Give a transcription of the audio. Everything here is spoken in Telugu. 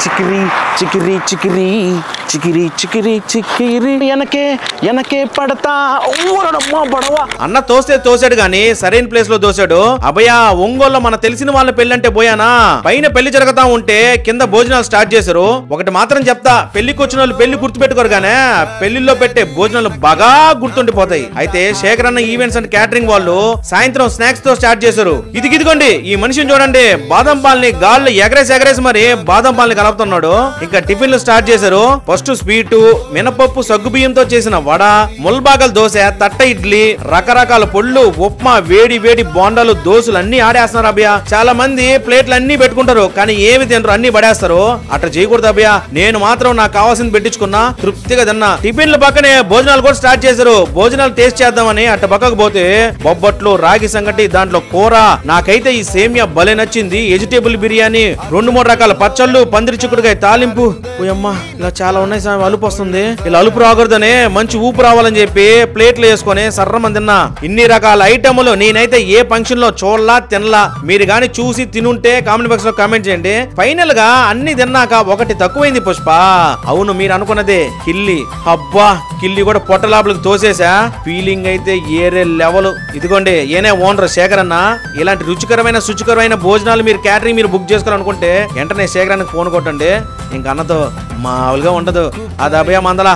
చికిరి చికిరి చికిరి చికిరి చికిరి చికిరి ఎనకే పడతా బడవ అన్న తోసాడు గాని సరైన ప్లేస్ లో దోశాడు. అభయ ఒంగోలులో మన తెలిసిన వాళ్ళ పెళ్లి అంటే పోయానా, పైన పెళ్లి జరుగుతా ఉంటే కింద భోజనాలు స్టార్ట్ చేశారు. ఒకటి మాత్రం చెప్తా, పెళ్లికి వచ్చిన వాళ్ళు పెళ్లి గుర్తు పెట్టుకోరు గానే పెళ్లిలో పెట్టే భోజనాలు బాగా గుర్తుండిపోతాయి. అయితే శేఖర్ అన్న ఈవెంట్స్ అండ్ క్యాటరింగ్ వాళ్ళు సాయంత్రం స్నాక్స్ తో స్టార్ట్ చేశారు. ఇదిగోండి ఈ మనిషిని చూడండి, బాదం పాలని గాల్లో ఎగరేసి మరి బాదం పాలని కలుపుతున్నాడు. ఇంకా టిఫిన్లు స్టార్ట్ చేశారు. ఫస్ట్ స్వీట్, మినపప్పు సగ్గు బియ్యంతో చేసిన వడ, ముల్బాగల్ దోశ, తట్ట ఇడ్లీ, రకరకాల పొళ్ళు, ఉప్మా, వేడి వేడి బోండాలు, దోశలు అన్ని ఆడేస్తున్నారు అభయ. చాలా మంది ప్లేట్లు అన్ని పెట్టుకుంటారు కానీ ఏమి తినరు, అన్ని పడేస్తారు. అట్లా చేయకూడదు అభయ. నేను మాత్రం నాకు కావాల్సింది పెట్టించుకున్నా, తృప్తిగా తిన్నా. టిఫిన్ల పక్కనే భోజనాలు కూడా స్టార్ట్ చేశారు. భోజనాలు టేస్ట్ చేద్దామని అట్ట పక్కకు పోతే బొబ్బట్లు, రాగి సంగటి, దాంట్లో కూర. నాకైతే ఈ సేమియా భలే నచ్చింది. వెజిటేబుల్ బిర్యానీ, 2-3 రకాల పచ్చళ్ళు, పందిరి చిక్కుడుకాయ తాలింపు. ఓయమ్మా ఇలా చాలా ఉన్నాయి సార్, అలుపు వస్తుంది. ఇలా అలుపు రాకూడదనే మంచి ఊపు రావాలని చెప్పి ప్లేట్లు వేసుకొని సర్రమని తిన్నా. ఇన్ని రకాల ఐటములు నేనైతే ఏ ఫంక్షన్ లో చూడలా తినలా. మీరు గాని చూసి తినుంటే కామెంట్ బాక్స్ లో కామెంట్ చేయండి. ఫైనల్ గా అన్ని తిన్నాక ఒకటి తక్కువైంది పుష్ప. అవును మీరు అనుకున్నదే, కిల్లి. అబ్బా కిల్లి కూడా పొట్టలాపులకు తోసేసా. ఫీలింగ్ అయితే ఏరే లెవెల్. ఇదిగోండి ఏనే ఓనర్ శేఖర్ అన్న. ఇలాంటి రుచికరమైన శుచికరమైన భోజనాలు మీరు క్యాటరింగ్ మీరు బుక్ చేసుకోవాలనుకుంటే వెంటనే శేఖరానికి ఫోన్ కొట్టండి. ఇంక అన్నతో మామూలుగా ఉండదు. అది అభయ మందలా.